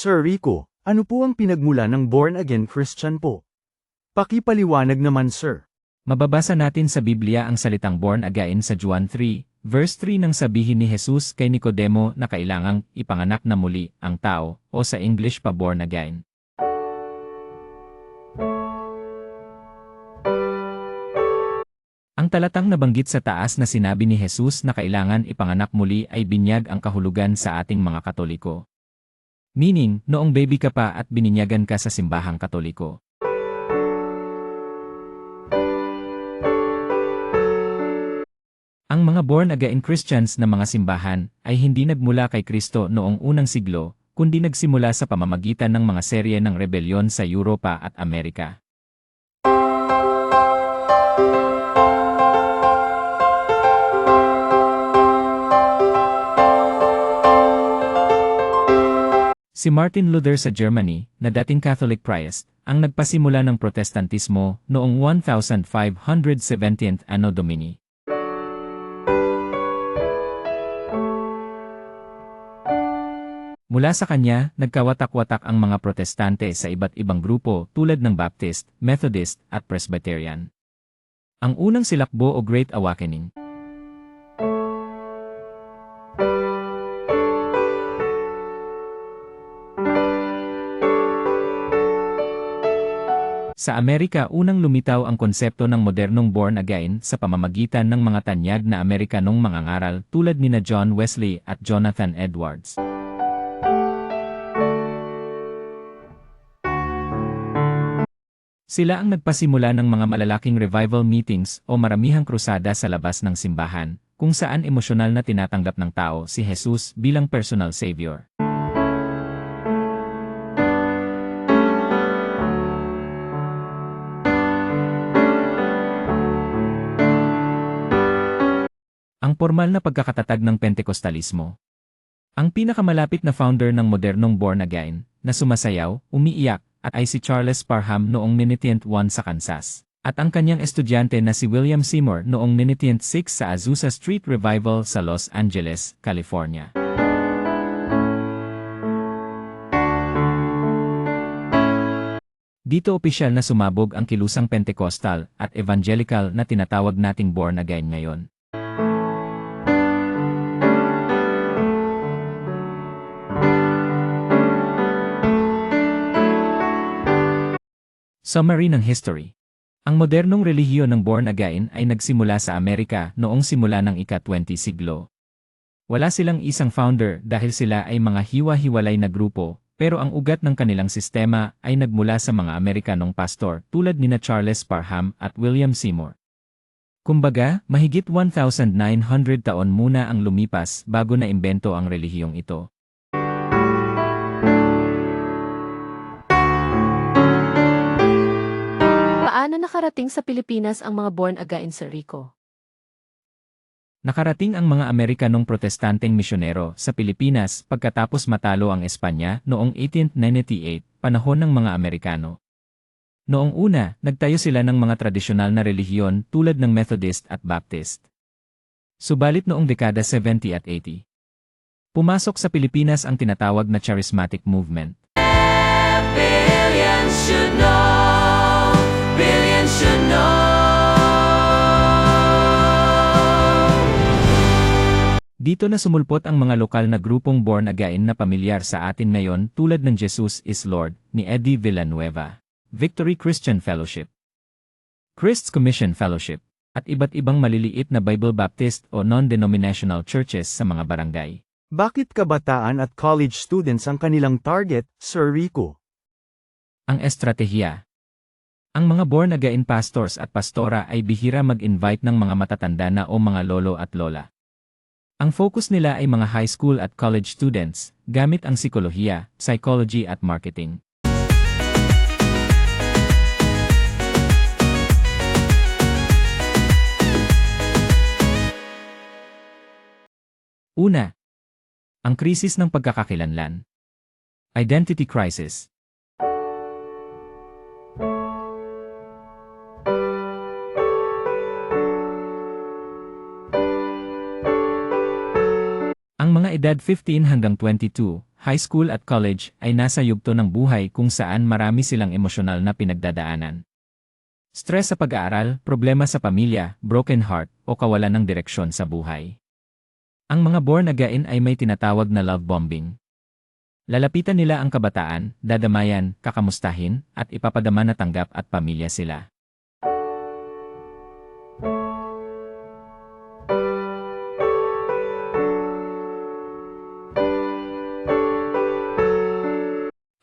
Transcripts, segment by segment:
Sir Rico, ano po ang pinagmula ng born-again Christian po? Pakipaliwanag naman sir. Mababasa natin sa Biblia ang salitang born again sa Juan 3, verse 3 nang sabihin ni Jesus kay Nicodemo na kailangang ipanganak na muli ang tao, o sa English pa born again. Ang talatang nabanggit sa taas na sinabi ni Jesus na kailangan ipanganak muli ay binyag ang kahulugan sa ating mga Katoliko. Meaning, noong baby ka pa at bininyagan ka sa simbahang Katoliko. Ang mga born-again Christians na mga simbahan ay hindi nagmula kay Kristo noong unang siglo, kundi nagsimula sa pamamagitan ng mga serye ng rebelyon sa Europa at Amerika. Si Martin Luther sa Germany, na dating Catholic priest, ang nagpasimula ng Protestantismo noong 1517 Anno Domini. Mula sa kanya, nagkawatak-watak ang mga Protestante sa iba't ibang grupo tulad ng Baptist, Methodist, at Presbyterian. Ang unang silakbo o Great Awakening. Sa Amerika, unang lumitaw ang konsepto ng modernong born again sa pamamagitan ng mga tanyag na Amerikanong mangangaral tulad nina John Wesley at Jonathan Edwards. Sila ang nagpasimula ng mga malalaking revival meetings o maramihang krusada sa labas ng simbahan, kung saan emosyonal na tinatanggap ng tao si Jesus bilang personal savior. Ang formal na pagkakatatag ng Pentekostalismo. Ang pinakamalapit na founder ng modernong born again, na sumasayaw, umiiyak, at ay si Charles Parham noong 1901 sa Kansas. At ang kanyang estudyante na si William Seymour noong 1906 sa Azusa Street Revival sa Los Angeles, California. Dito opisyal na sumabog ang kilusang Pentecostal at Evangelical na tinatawag nating born again ngayon. Summary ng history. Ang modernong relihiyon ng born again ay nagsimula sa Amerika noong simula ng ika-20 siglo. Wala silang isang founder dahil sila ay mga hiwa-hiwalay na grupo, pero ang ugat ng kanilang sistema ay nagmula sa mga Amerikanong pastor tulad nina Charles Parham at William Seymour. Kumbaga, mahigit 1,900 taon muna ang lumipas bago na imbento ang relihiyong ito. Paano nakarating sa Pilipinas ang mga born again, Sir Rico? Nakarating ang mga Amerikanong protestanteng misyonero sa Pilipinas pagkatapos matalo ang Espanya noong 1898, panahon ng mga Amerikano. Noong una, nagtayo sila ng mga tradisyonal na relihiyon tulad ng Methodist at Baptist. Subalit noong dekada 70 at 80, pumasok sa Pilipinas ang tinatawag na Charismatic Movement. Billions should know. Billions should know. Dito na sumulpot ang mga lokal na grupong born again na pamilyar sa atin ngayon tulad ng Jesus is Lord ni Eddie Villanueva, Victory Christian Fellowship, Christ's Commission Fellowship, at iba't ibang maliliit na Bible Baptist o non-denominational churches sa mga barangay. Bakit kabataan at college students ang kanilang target, Sir Rico? Ang estratehiya. Ang mga born again pastors at pastora ay bihira mag-invite ng mga matatanda na o mga lolo at lola. Ang focus nila ay mga high school at college students, gamit ang psikolohiya, psychology at marketing. Una, ang krisis ng pagkakakilanlan. Identity crisis. Ang mga edad 15 hanggang 22, high school at college ay nasa yugto ng buhay kung saan marami silang emosyonal na pinagdadaanan. Stress sa pag-aaral, problema sa pamilya, broken heart, o kawalan ng direksyon sa buhay. Ang mga born again ay may tinatawag na love bombing. Lalapitan nila ang kabataan, dadamayan, kakamustahin, at ipapadama na tanggap at pamilya sila.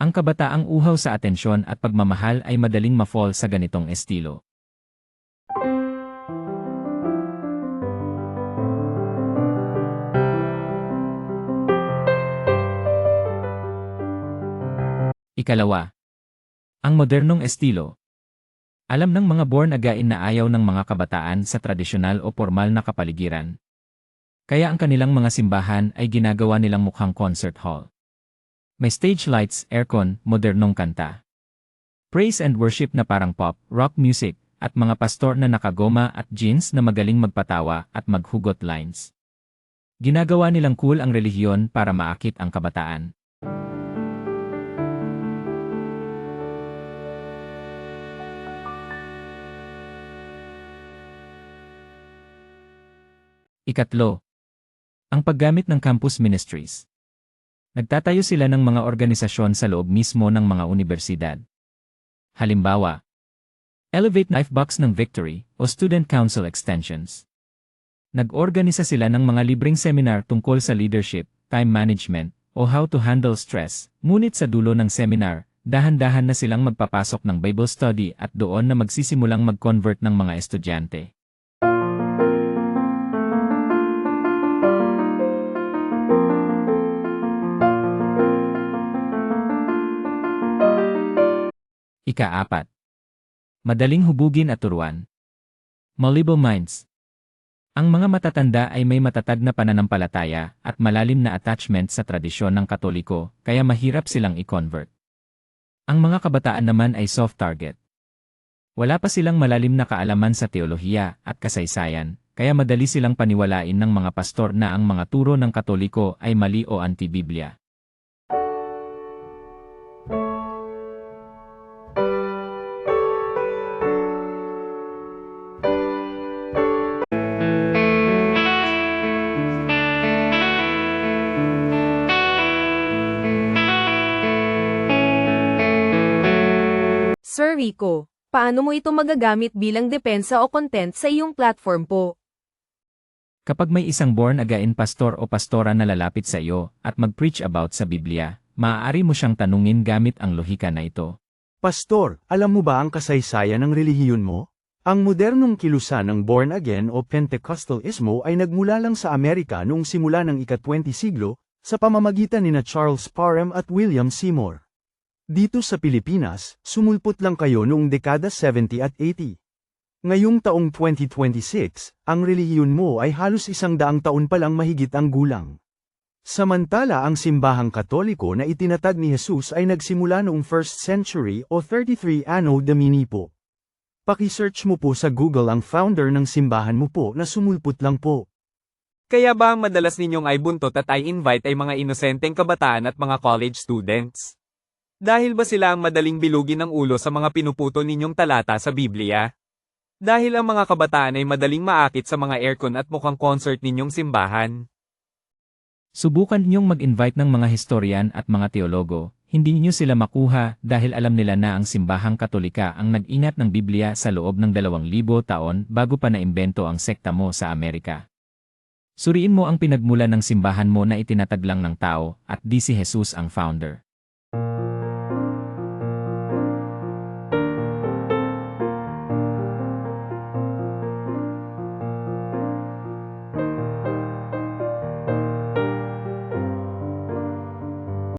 Ang kabataang uhaw sa atensyon at pagmamahal ay madaling ma-fall sa ganitong estilo. Ikalawa, ang modernong estilo. Alam ng mga born again na ayaw ng mga kabataan sa tradisyonal o formal na kapaligiran. Kaya ang kanilang mga simbahan ay ginagawa nilang mukhang concert hall. May stage lights, aircon, modernong kanta. Praise and worship na parang pop, rock music, at mga pastor na nakagoma at jeans na magaling magpatawa at maghugot lines. Ginagawa nilang cool ang relihiyon para maakit ang kabataan. Ikatlo, ang paggamit ng campus ministries. Nagtatayo sila ng mga organisasyon sa loob mismo ng mga universidad. Halimbawa, Elevate Knifebox ng Victory o Student Council Extensions. Nag-organisa sila ng mga libreng seminar tungkol sa leadership, time management, o how to handle stress, ngunit sa dulo ng seminar, dahan-dahan na silang magpapasok ng Bible study at doon na magsisimulang mag-convert ng mga estudyante. Ika-4. Madaling hubugin at turuan. Malleable minds. Ang mga matatanda ay may matatag na pananampalataya at malalim na attachment sa tradisyon ng Katoliko, kaya mahirap silang i-convert. Ang mga kabataan naman ay soft target. Wala pa silang malalim na kaalaman sa teolohiya at kasaysayan, kaya madali silang paniwalain ng mga pastor na ang mga turo ng Katoliko ay mali o anti-Biblia. Sir Rico, paano mo ito magagamit bilang depensa o content sa iyong platform po? Kapag may isang born again pastor o pastora na lalapit sa iyo at mag-preach about sa Biblia, maaari mo siyang tanungin gamit ang lohika na ito. Pastor, alam mo ba ang kasaysayan ng relihiyon mo? Ang modernong kilusan ng born again o Pentecostalismo ay nagmula lang sa Amerika noong simula ng ika-20 siglo, sa pamamagitan nina Charles Parham at William Seymour. Dito sa Pilipinas, sumulpot lang kayo noong dekada 70 at 80. Ngayong taong 2026, ang relihiyon mo ay halos 100 taon pa lang mahigit ang gulang. Samantala ang simbahang Katoliko na itinatag ni Jesus ay nagsimula noong 1st century o 33 Anno Domini po. Paki-search mo po sa Google ang founder ng simbahan mo po na sumulpot lang po. Kaya ba ang madalas ninyong ay buntot at i-invite ay mga inosenteng kabataan at mga college students? Dahil ba sila ang madaling bilugin ng ulo sa mga pinuputo ninyong talata sa Biblia? Dahil ang mga kabataan ay madaling maakit sa mga aircon at mukhang concert ninyong simbahan? Subukan ninyong mag-invite ng mga historian at mga teologo, hindi niyo sila makuha dahil alam nila na ang simbahang Katolika ang nag-ingat ng Biblia sa loob ng 2,000 taon bago pa naimbento ang sekta mo sa Amerika. Suriin mo ang pinagmulan ng simbahan mo na itinatag lang ng tao at di si Jesus ang founder.